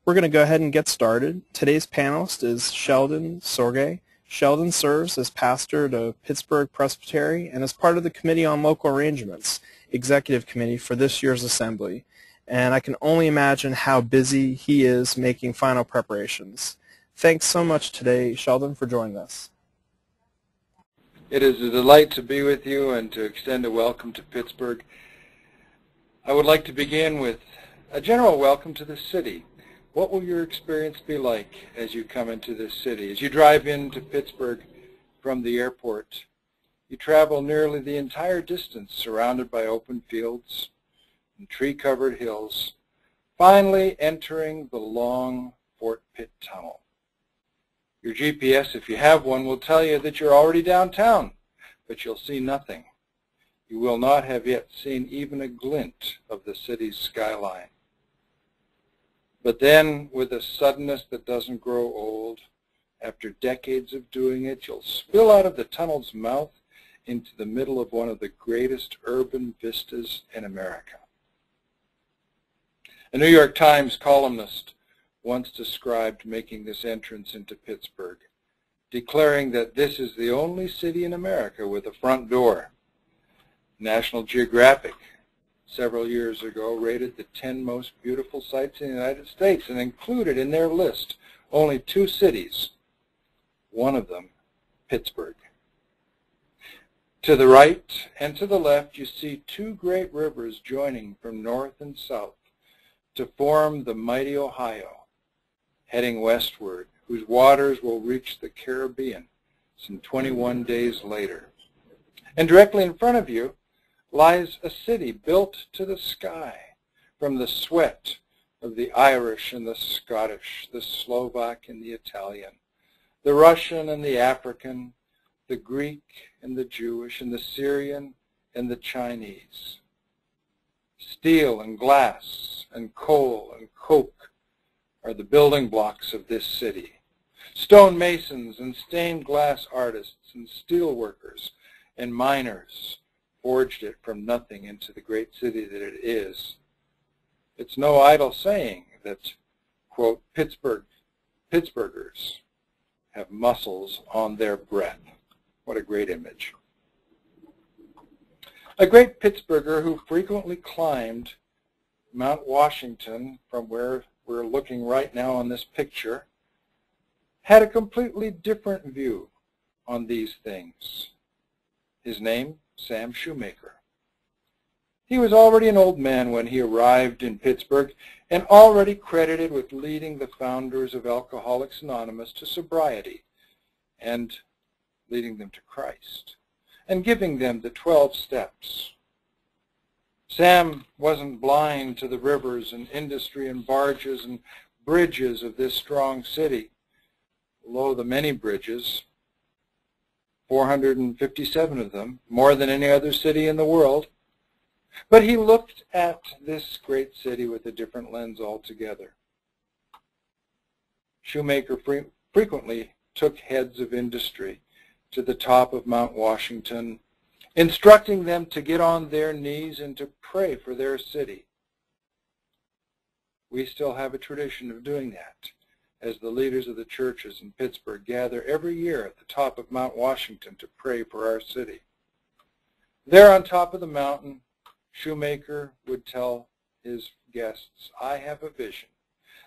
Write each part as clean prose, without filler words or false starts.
We're going to go ahead and get started. Today's panelist is Sheldon Sorge. Sheldon serves as pastor to Pittsburgh Presbytery and is part of the Committee on Local Arrangements, Executive Committee for this year's Assembly. And I can only imagine how busy he is making final preparations. Thanks so much today, Sheldon, for joining us. It is a delight to be with you and to extend a welcome to Pittsburgh. I would like to begin with a general welcome to the city. What will your experience be like as you come into this city? As you drive into Pittsburgh from the airport, you travel nearly the entire distance surrounded by open fields and tree-covered hills, finally entering the long Fort Pitt Tunnel. Your GPS, if you have one, will tell you that you're already downtown, but you'll see nothing. You will not have yet seen even a glint of the city's skyline. But then, with a suddenness that doesn't grow old, after decades of doing it, you'll spill out of the tunnel's mouth into the middle of one of the greatest urban vistas in America. A New York Times columnist once described making this entrance into Pittsburgh, declaring that this is the only city in America with a front door. National Geographic several years ago rated the 10 most beautiful sites in the United States and included in their list only 2 cities, one of them Pittsburgh. To the right and to the left you see 2 great rivers joining from north and south to form the mighty Ohio, heading westward, whose waters will reach the Caribbean some 21 days later. And directly in front of you lies a city built to the sky from the sweat of the Irish and the Scottish, the Slovak and the Italian, the Russian and the African, the Greek and the Jewish, and the Syrian and the Chinese. Steel and glass and coal and coke are the building blocks of this city. Stone masons and stained glass artists and steel workers and miners forged it from nothing into the great city that it is. It's no idle saying that, quote, Pittsburghers have muscles on their breath. What a great image. A great Pittsburgher who frequently climbed Mount Washington, from where we're looking right now on this picture, had a completely different view on these things. His name, Sam Shoemaker. He was already an old man when he arrived in Pittsburgh and already credited with leading the founders of Alcoholics Anonymous to sobriety and leading them to Christ and giving them the 12 steps. Sam wasn't blind to the rivers and industry and barges and bridges of this strong city, although the many bridges, 457 of them, more than any other city in the world. But he looked at this great city with a different lens altogether. Shoemaker frequently took heads of industry to the top of Mount Washington, instructing them to get on their knees and to pray for their city. We still have a tradition of doing that, as the leaders of the churches in Pittsburgh gather every year at the top of Mount Washington to pray for our city. There on top of the mountain, Shoemaker would tell his guests, I have a vision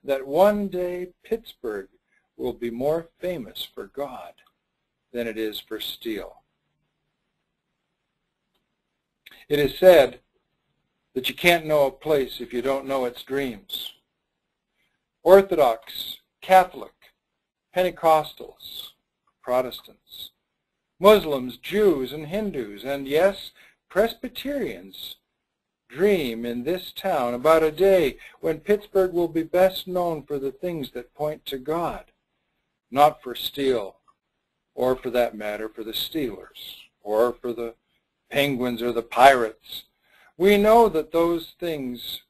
that one day Pittsburgh will be more famous for God than it is for steel. It is said that you can't know a place if you don't know its dreams. Orthodox, Catholic, Pentecostals, Protestants, Muslims, Jews, and Hindus, and yes, Presbyterians dream in this town about a day when Pittsburgh will be best known for the things that point to God, not for steel, or for that matter, for the Steelers, or for the Penguins or the Pirates. We know that those things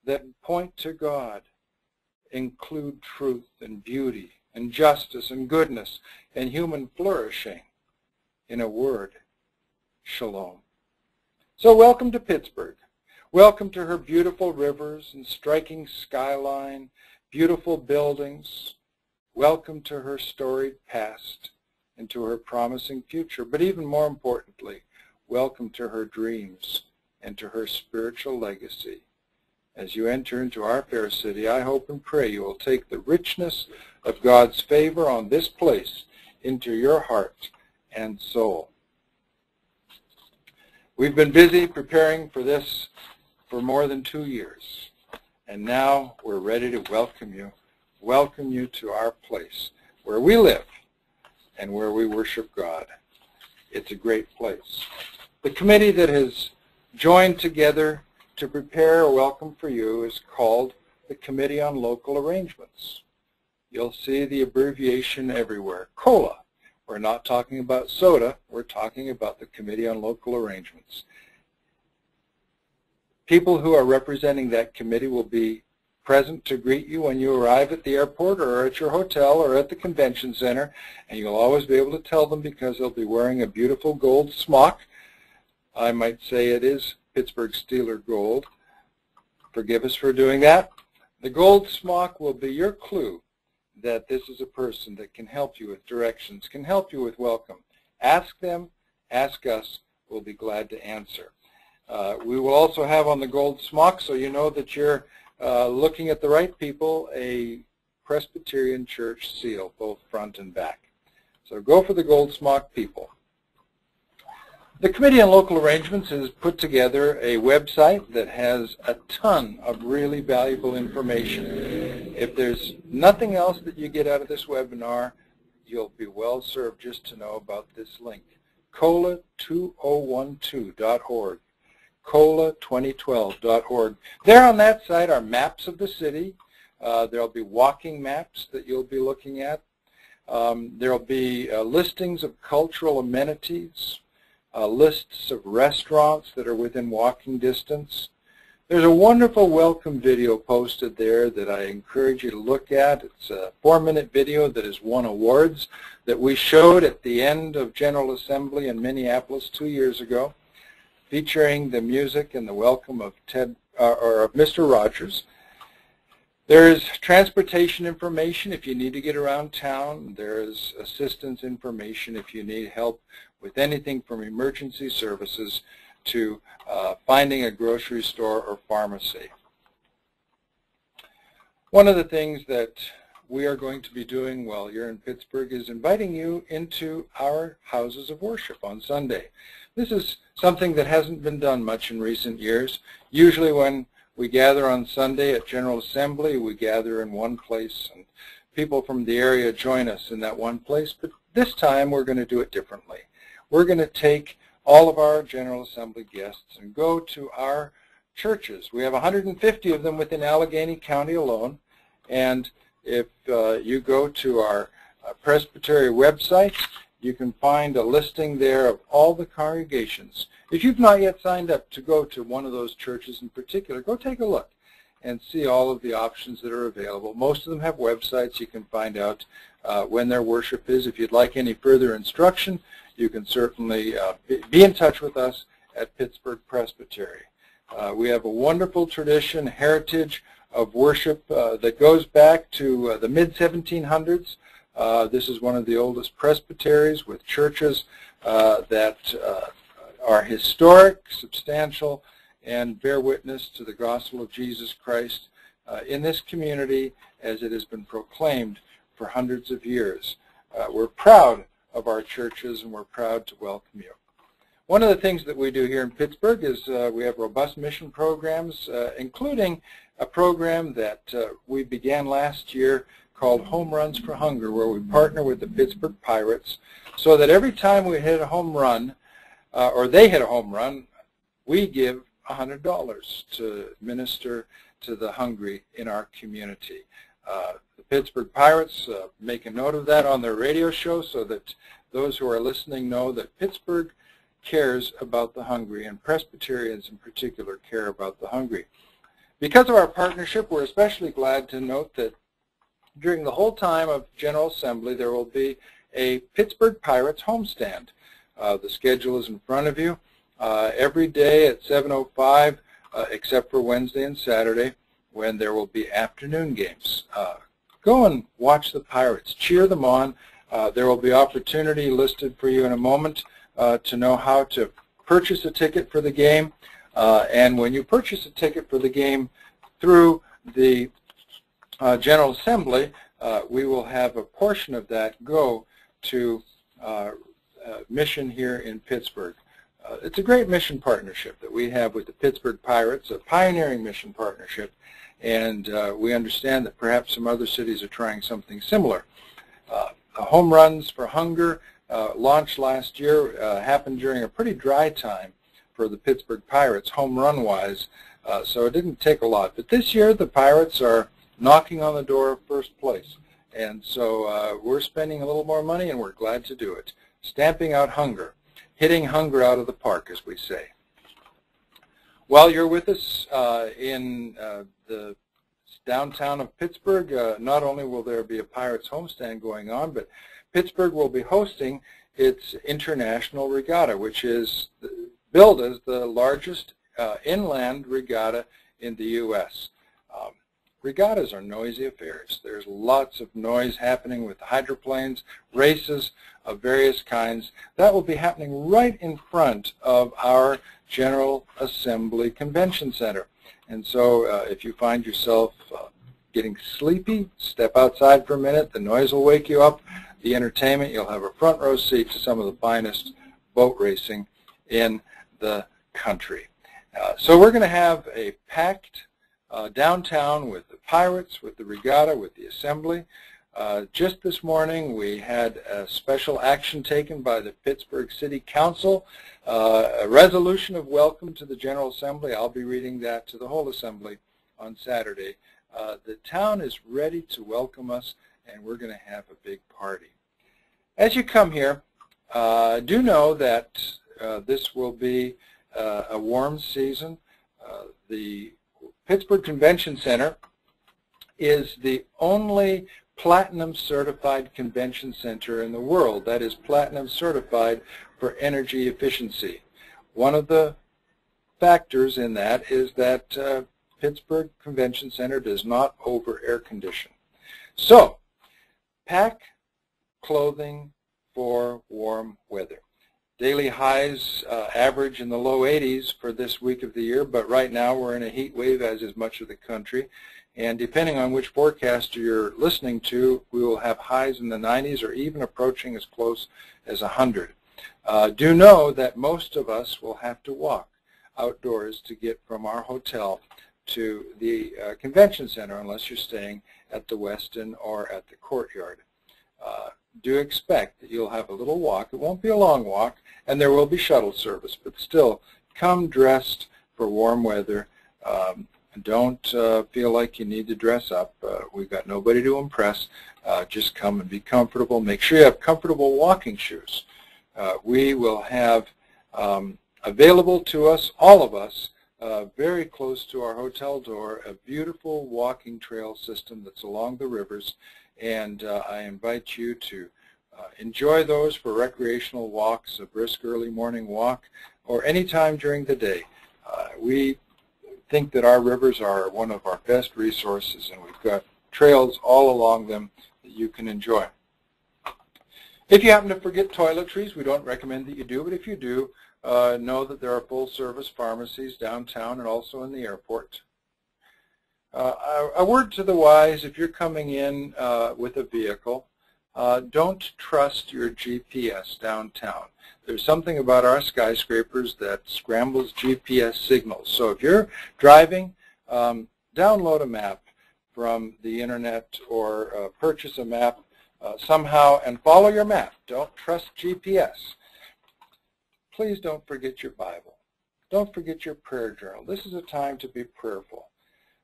that point to God include truth and beauty and justice and goodness and human flourishing. In a word, shalom. So welcome to Pittsburgh. Welcome to her beautiful rivers and striking skyline, beautiful buildings. Welcome to her storied past and to her promising future. But even more importantly, welcome to her dreams and to her spiritual legacy. As you enter into our fair city, I hope and pray you will take the richness of God's favor on this place into your heart and soul. We've been busy preparing for this for more than 2 years, and now we're ready to welcome you to our place where we live and where we worship God. It's a great place. The committee that has joined together to prepare a welcome for you is called the Committee on Local Arrangements. You'll see the abbreviation everywhere, COLA. We're not talking about soda, we're talking about the Committee on Local Arrangements. People who are representing that committee will be present to greet you when you arrive at the airport or at your hotel or at the convention center, and you'll always be able to tell them because they'll be wearing a beautiful gold smock. I might say it is Pittsburgh Steeler gold. Forgive us for doing that. The gold smock will be your clue that this is a person that can help you with directions, can help you with welcome. Ask them, ask us, we'll be glad to answer. We will also have on the gold smock, so you know that you're looking at the right people, a Presbyterian Church seal, both front and back. So go for the gold smock people. The Committee on Local Arrangements has put together a website that has a ton of really valuable information. If there's nothing else that you get out of this webinar, you'll be well served just to know about this link, cola2012.org. cola2012.org. There on that site are maps of the city. There'll be walking maps that you'll be looking at. There'll be listings of cultural amenities, lists of restaurants that are within walking distance. There's a wonderful welcome video posted there that I encourage you to look at. It's a 4-minute video that has won awards that we showed at the end of General Assembly in Minneapolis 2 years ago, featuring the music and the welcome of Mr. Rogers. There's transportation information if you need to get around town. There's assistance information if you need help with anything from emergency services to finding a grocery store or pharmacy. One of the things that we are going to be doing while you're in Pittsburgh is inviting you into our houses of worship on Sunday. This is something that hasn't been done much in recent years. Usually when we gather on Sunday at General Assembly, we gather in one place and people from the area join us in that one place, but this time we're going to do it differently. We're going to take all of our General Assembly guests and go to our churches. We have 150 of them within Allegheny County alone, and if you go to our Presbytery website, you can find a listing there of all the congregations. If you've not yet signed up to go to one of those churches in particular, go take a look and see all of the options that are available. Most of them have websites. You can find out when their worship is. If you'd like any further instruction, you can certainly be in touch with us at Pittsburgh Presbytery. We have a wonderful tradition, heritage of worship that goes back to the mid-1700s. This is one of the oldest presbyteries with churches that are historic, substantial, and bear witness to the gospel of Jesus Christ in this community as it has been proclaimed for hundreds of years. We're proud of our churches, and we're proud to welcome you. One of the things that we do here in Pittsburgh is we have robust mission programs, including a program that we began last year called Home Runs for Hunger, where we partner with the Pittsburgh Pirates so that every time we hit a home run, or they hit a home run, we give $100 to minister to the hungry in our community. The Pittsburgh Pirates make a note of that on their radio show so that those who are listening know that Pittsburgh cares about the hungry, and Presbyterians in particular care about the hungry. Because of our partnership, we're especially glad to note that during the whole time of General Assembly, there will be a Pittsburgh Pirates homestand. The schedule is in front of you. Every day at 7:05, except for Wednesday and Saturday, when there will be afternoon games. Go and watch the Pirates. Cheer them on. There will be opportunity listed for you in a moment to know how to purchase a ticket for the game. And when you purchase a ticket for the game through the General Assembly, we will have a portion of that go to mission here in Pittsburgh. It's a great mission partnership that we have with the Pittsburgh Pirates, a pioneering mission partnership, and we understand that perhaps some other cities are trying something similar. Home Runs for Hunger launched last year, happened during a pretty dry time for the Pittsburgh Pirates, home run-wise, so it didn't take a lot. But this year the Pirates are knocking on the door of first place, and so we're spending a little more money, and we're glad to do it. Stamping out hunger, hitting hunger out of the park, as we say. While you're with us in the downtown of Pittsburgh, not only will there be a Pirates homestand going on, but Pittsburgh will be hosting its International Regatta, which is billed as the largest inland regatta in the U.S. Regattas are noisy affairs. There's lots of noise happening with hydroplanes, races of various kinds. That will be happening right in front of our General Assembly Convention Center. And so if you find yourself getting sleepy, step outside for a minute. The noise will wake you up. The entertainment, you'll have a front row seat to some of the finest boat racing in the country. So we're going to have a packed downtown with the Pirates, with the regatta, with the Assembly. Just this morning we had a special action taken by the Pittsburgh City Council, a resolution of welcome to the General Assembly. I'll be reading that to the whole Assembly on Saturday. The town is ready to welcome us, and we're going to have a big party. As you come here, do know that this will be a warm season. The Pittsburgh Convention Center is the only platinum certified convention center in the world that is platinum certified for energy efficiency. One of the factors in that is that Pittsburgh Convention Center does not over air condition. So pack clothing for warm weather. Daily highs average in the low 80s for this week of the year, but right now we're in a heat wave, as is much of the country. And depending on which forecaster you're listening to, we will have highs in the 90s or even approaching as close as 100. Do know that most of us will have to walk outdoors to get from our hotel to the convention center unless you're staying at the Westin or at the Courtyard. Do expect that you'll have a little walk. It won't be a long walk, and there will be shuttle service, but still come dressed for warm weather. Don't feel like you need to dress up. We've got nobody to impress. Just come and be comfortable. Make sure you have comfortable walking shoes. We will have available to us, all of us, very close to our hotel door, a beautiful walking trail system that's along the rivers, and I invite you to enjoy those for recreational walks, a brisk early morning walk, or any time during the day. We think that our rivers are one of our best resources, and we've got trails all along them that you can enjoy. If you happen to forget toiletries, we don't recommend that you do, but if you do, know that there are full-service pharmacies downtown and also in the airport. A word to the wise: if you're coming in with a vehicle, don't trust your GPS downtown. There's something about our skyscrapers that scrambles GPS signals. So if you're driving, download a map from the internet or purchase a map somehow and follow your map. Don't trust GPS. Please don't forget your Bible. Don't forget your prayer journal. This is a time to be prayerful.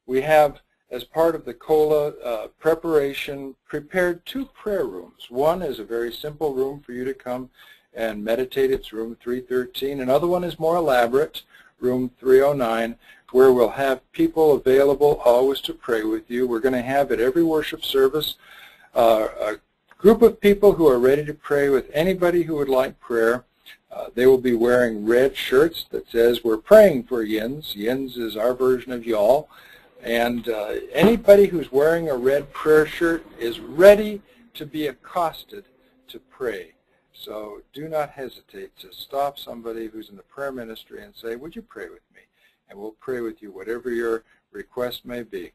We have, as part of the COLA preparation, prepared 2 prayer rooms. One is a very simple room for you to come and meditate. It's room 313. Another one is more elaborate, room 309, where we'll have people available always to pray with you. We're going to have at every worship service a group of people who are ready to pray with anybody who would like prayer. They will be wearing red shirts that says, "We're praying for Yins." Yins is our version of y'all. And anybody who's wearing a red prayer shirt is ready to be accosted to pray. So do not hesitate to stop somebody who's in the prayer ministry and say, would you pray with me? And we'll pray with you, whatever your request may be.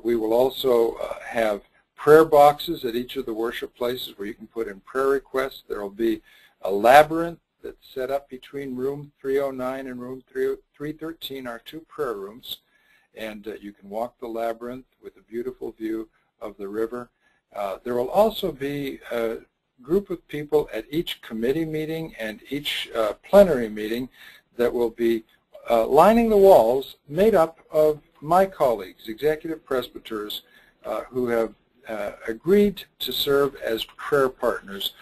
We will also have prayer boxes at each of the worship places where you can put in prayer requests. There will be a labyrinth that's set up between room 309 and room 313, our two prayer rooms. And you can walk the labyrinth with a beautiful view of the river. There will also be a group of people at each committee meeting and each plenary meeting that will be lining the walls, made up of my colleagues, executive presbyters, who have agreed to serve as prayer partners.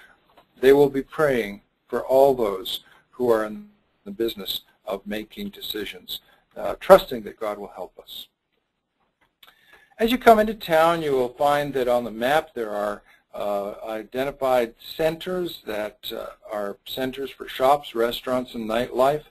They will be praying for all those who are in the business of making decisions, trusting that God will help us. As you come into town, you will find that on the map there are identified centers that are centers for shops, restaurants, and nightlife.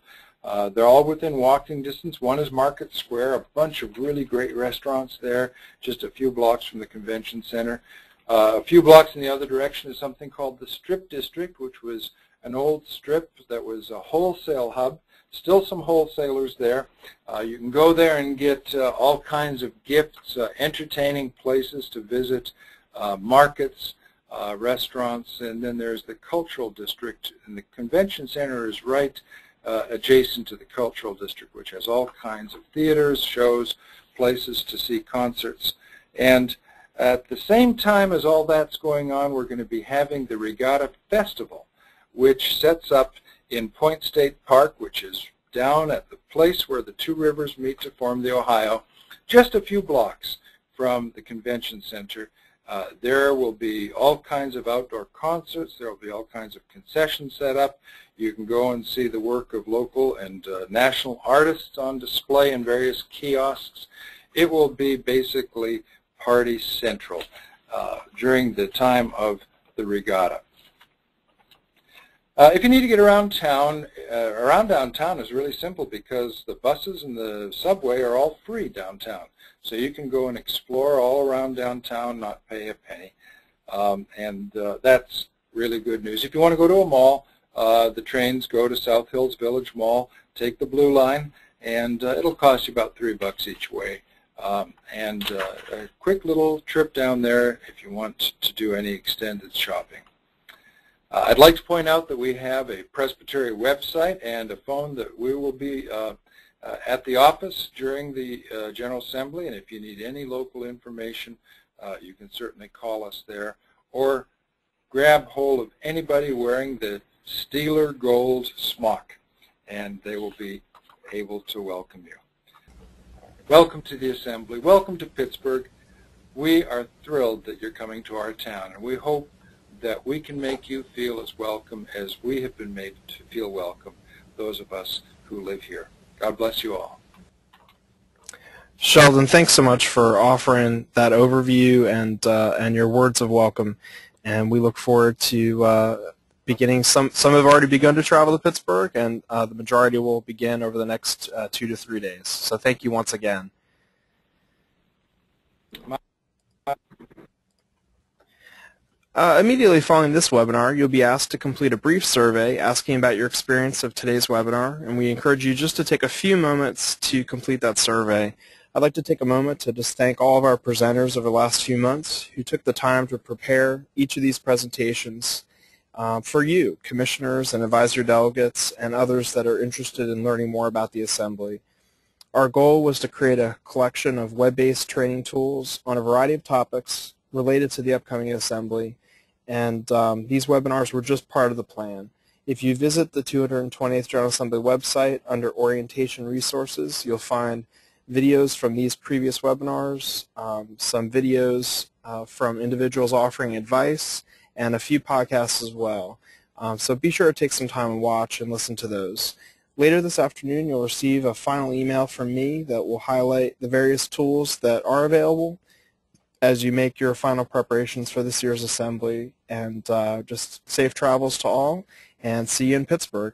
They're all within walking distance. One is Market Square, a bunch of really great restaurants there, just a few blocks from the convention center. A few blocks in the other direction is something called the Strip District, which was an old strip that was a wholesale hub. Still some wholesalers there. You can go there and get all kinds of gifts, entertaining places to visit, markets, restaurants, and then there's the Cultural District, and the convention center is right adjacent to the Cultural District, which has all kinds of theaters, shows, places to see concerts. And at the same time as all that's going on, we're going to be having the Regatta Festival, which sets up in Point State Park, which is down at the place where the two rivers meet to form the Ohio, just a few blocks from the convention center. There will be all kinds of outdoor concerts. There will be all kinds of concessions set up. You can go and see the work of local and national artists on display in various kiosks. It will be basically party central during the time of the regatta. If you need to get around town, downtown is really simple because the buses and the subway are all free downtown. So you can go and explore all around downtown, not pay a penny. That's really good news. If you want to go to a mall, the trains go to South Hills Village Mall, take the Blue Line, and it'll cost you about $3 each way. A quick little trip down there if you want to do any extended shopping. I'd like to point out that we have a Presbytery website and a phone that we will be at the office during the General Assembly, and if you need any local information, you can certainly call us there or grab hold of anybody wearing the Steeler Gold smock, and they will be able to welcome you. Welcome to the Assembly. Welcome to Pittsburgh. We are thrilled that you're coming to our town, and we hope that we can make you feel as welcome as we have been made to feel welcome, those of us who live here. God bless you all. Sheldon, thanks so much for offering that overview and your words of welcome. And we look forward to beginning. Some have already begun to travel to Pittsburgh, and the majority will begin over the next 2 to 3 days. So thank you once again. Immediately following this webinar, you'll be asked to complete a brief survey asking about your experience of today's webinar, and we encourage you just to take a few moments to complete that survey. I'd like to take a moment to just thank all of our presenters over the last few months who took the time to prepare each of these presentations for you, commissioners and advisory delegates, and others that are interested in learning more about the Assembly. Our goal was to create a collection of web-based training tools on a variety of topics related to the upcoming Assembly, and these webinars were just part of the plan. If you visit the 220th General Assembly website under Orientation Resources, you'll find videos from these previous webinars, some videos from individuals offering advice, and a few podcasts as well. So be sure to take some time and watch and listen to those. Later this afternoon, you'll receive a final email from me that will highlight the various tools that are available as you make your final preparations for this year's Assembly. And just safe travels to all, and see you in Pittsburgh.